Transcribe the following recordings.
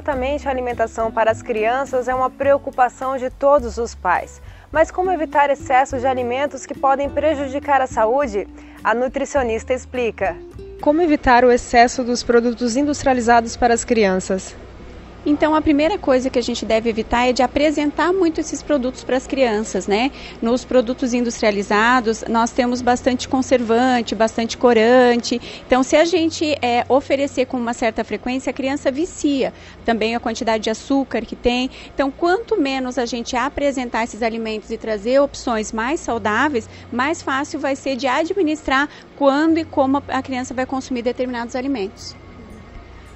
certamente a alimentação para as crianças é uma preocupação de todos os pais. Mas como evitar excesso de alimentos que podem prejudicar a saúde? A nutricionista explica. Como evitar o excesso dos produtos industrializados para as crianças? Então, a primeira coisa que a gente deve evitar é de apresentar muito esses produtos para as crianças, né? Nos produtos industrializados, nós temos bastante conservante, bastante corante. Então, se a gente oferecer com uma certa frequência, a criança vicia. Também a quantidade de açúcar que tem. Então, quanto menos a gente apresentar esses alimentos e trazer opções mais saudáveis, mais fácil vai ser de administrar quando e como a criança vai consumir determinados alimentos.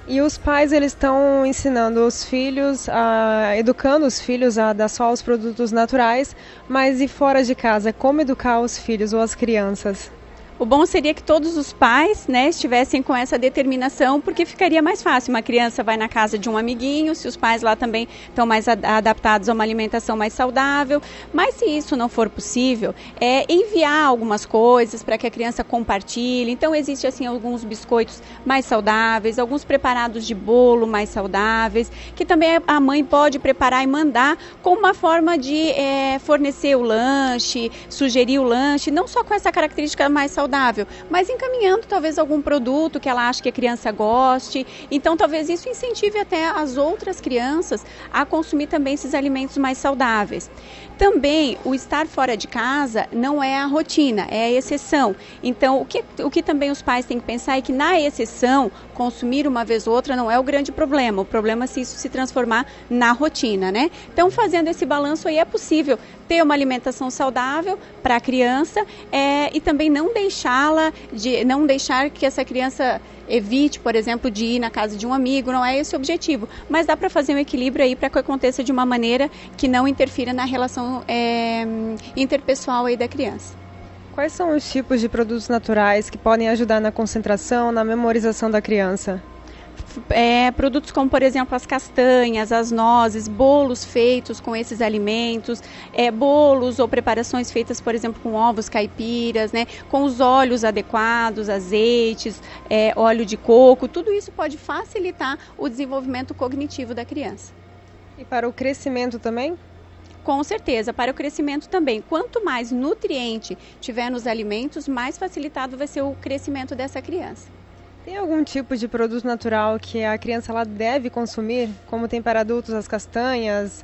E os pais, eles estão ensinando os filhos, educando os filhos a dar só os produtos naturais, mas e fora de casa, como educar os filhos ou as crianças? O bom seria que todos os pais, né, estivessem com essa determinação, porque ficaria mais fácil. Uma criança vai na casa de um amiguinho, se os pais lá também estão mais adaptados a uma alimentação mais saudável. Mas se isso não for possível, enviar algumas coisas para que a criança compartilhe. Então existem assim alguns biscoitos mais saudáveis, alguns preparados de bolo mais saudáveis, que também a mãe pode preparar e mandar como uma forma de fornecer o lanche, sugerir o lanche, não só com essa característica mais saudável, mas encaminhando talvez algum produto que ela acha que a criança goste. Então talvez isso incentive até as outras crianças a consumir também esses alimentos mais saudáveis. Também o estar fora de casa não é a rotina, é a exceção. Então o que também os pais têm que pensar é que na exceção, consumir uma vez ou outra não é o grande problema. O problema é se isso se transformar na rotina, né? Então fazendo esse balanço aí é possível ter uma alimentação saudável para a criança e também não deixar que essa criança evite, por exemplo, de ir na casa de um amigo, não é esse o objetivo. Mas dá para fazer um equilíbrio aí para que aconteça de uma maneira que não interfira na relação interpessoal aí da criança. Quais são os tipos de produtos naturais que podem ajudar na concentração, na memorização da criança? Produtos como, por exemplo, as castanhas, as nozes, bolos feitos com esses alimentos, bolos ou preparações feitas, por exemplo, com ovos caipiras, né, com os óleos adequados, azeites, óleo de coco, tudo isso pode facilitar o desenvolvimento cognitivo da criança. E para o crescimento também? Com certeza, para o crescimento também. Quanto mais nutriente tiver nos alimentos, mais facilitado vai ser o crescimento dessa criança. Tem algum tipo de produto natural que a criança ela deve consumir? Como tem para adultos as castanhas,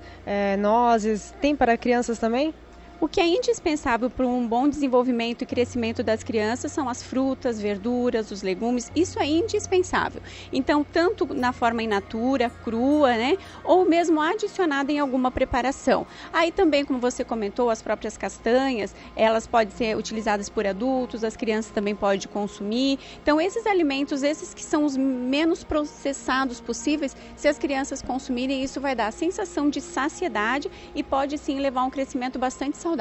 nozes, tem para crianças também? O que é indispensável para um bom desenvolvimento e crescimento das crianças são as frutas, verduras, os legumes, isso é indispensável. Então, tanto na forma in natura, crua, né, ou mesmo adicionada em alguma preparação. Aí também, como você comentou, as próprias castanhas, elas podem ser utilizadas por adultos, as crianças também podem consumir. Então, esses alimentos, esses que são os menos processados possíveis, se as crianças consumirem, isso vai dar a sensação de saciedade e pode sim levar a um crescimento bastante saudável.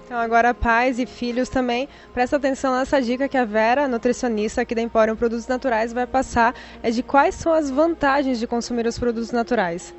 Então agora pais e filhos também, presta atenção nessa dica que a Vera, nutricionista aqui da Emporium Produtos Naturais, vai passar, de quais são as vantagens de consumir os produtos naturais.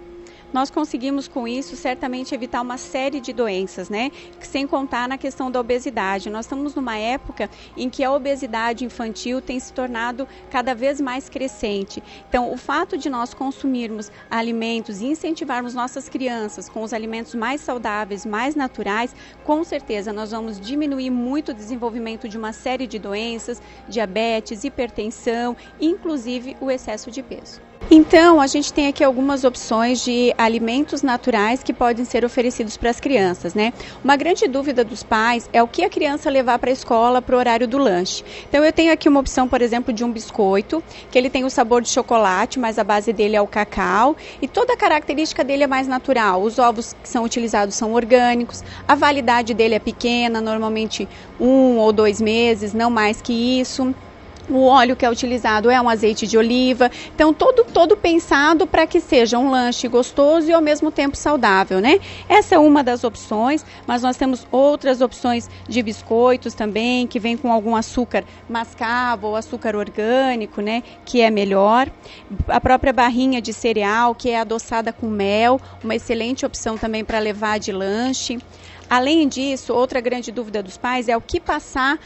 Nós conseguimos com isso certamente evitar uma série de doenças, né? Sem contar na questão da obesidade. Nós estamos numa época em que a obesidade infantil tem se tornado cada vez mais crescente. Então, o fato de nós consumirmos alimentos e incentivarmos nossas crianças com os alimentos mais saudáveis, mais naturais, com certeza nós vamos diminuir muito o desenvolvimento de uma série de doenças, diabetes, hipertensão, inclusive o excesso de peso. Então, a gente tem aqui algumas opções de alimentos naturais que podem ser oferecidos para as crianças, né? Uma grande dúvida dos pais é o que a criança levar para a escola para o horário do lanche. Então, eu tenho aqui uma opção, por exemplo, de um biscoito, que ele tem o sabor de chocolate, mas a base dele é o cacau, e toda a característica dele é mais natural. Os ovos que são utilizados são orgânicos, a validade dele é pequena, normalmente 1 ou 2 meses, não mais que isso. O óleo que é utilizado é um azeite de oliva, então todo pensado para que seja um lanche gostoso e ao mesmo tempo saudável, né? Essa é uma das opções, mas nós temos outras opções de biscoitos também, que vem com algum açúcar mascavo ou açúcar orgânico, né? Que é melhor. A própria barrinha de cereal, que é adoçada com mel, uma excelente opção também para levar de lanche. Além disso, outra grande dúvida dos pais é o que passar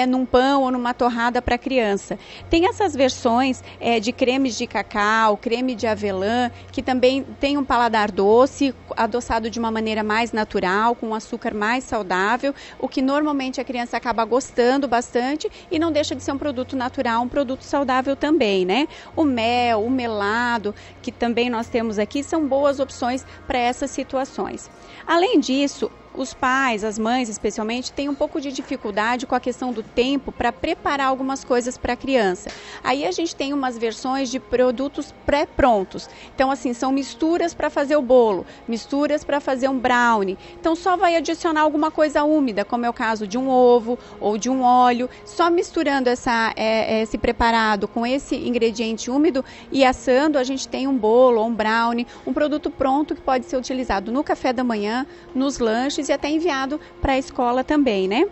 num pão ou numa torrada para a criança. Tem essas versões de cremes de cacau, creme de avelã, que também tem um paladar doce, adoçado de uma maneira mais natural, com um açúcar mais saudável, o que normalmente a criança acaba gostando bastante e não deixa de ser um produto natural, um produto saudável também, né? O mel, o melado, que também nós temos aqui, são boas opções para essas situações. Além disso, os pais, as mães especialmente, têm um pouco de dificuldade com a questão do tempo para preparar algumas coisas para a criança. Aí a gente tem umas versões de produtos pré-prontos. Então, assim, são misturas para fazer o bolo, misturas para fazer um brownie. Então, só vai adicionar alguma coisa úmida, como é o caso de um ovo ou de um óleo. Só misturando esse preparado com esse ingrediente úmido e assando, a gente tem um bolo ou um brownie, um produto pronto que pode ser utilizado no café da manhã, nos lanches e até enviado para a escola também, né?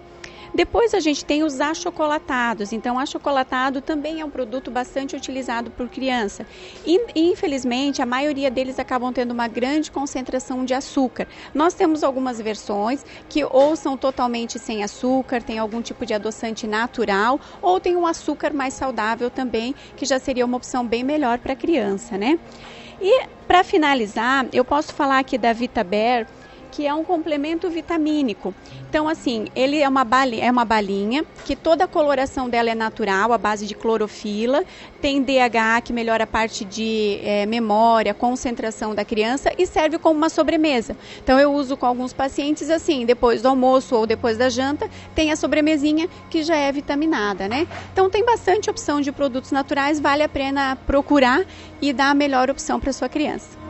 Depois a gente tem os achocolatados. Então, achocolatado também é um produto bastante utilizado por criança. E, infelizmente, a maioria deles acabam tendo uma grande concentração de açúcar. Nós temos algumas versões que ou são totalmente sem açúcar, tem algum tipo de adoçante natural, ou tem um açúcar mais saudável também, que já seria uma opção bem melhor para a criança, né? E, para finalizar, eu posso falar aqui da Vitaber, que é um complemento vitamínico. Então, assim, ele é uma balinha, que toda a coloração dela é natural, à base de clorofila, tem DHA, que melhora a parte de memória, concentração da criança, e serve como uma sobremesa. Então, eu uso com alguns pacientes, assim, depois do almoço ou depois da janta, tem a sobremesinha que já é vitaminada, né? Então, tem bastante opção de produtos naturais, vale a pena procurar e dar a melhor opção para sua criança.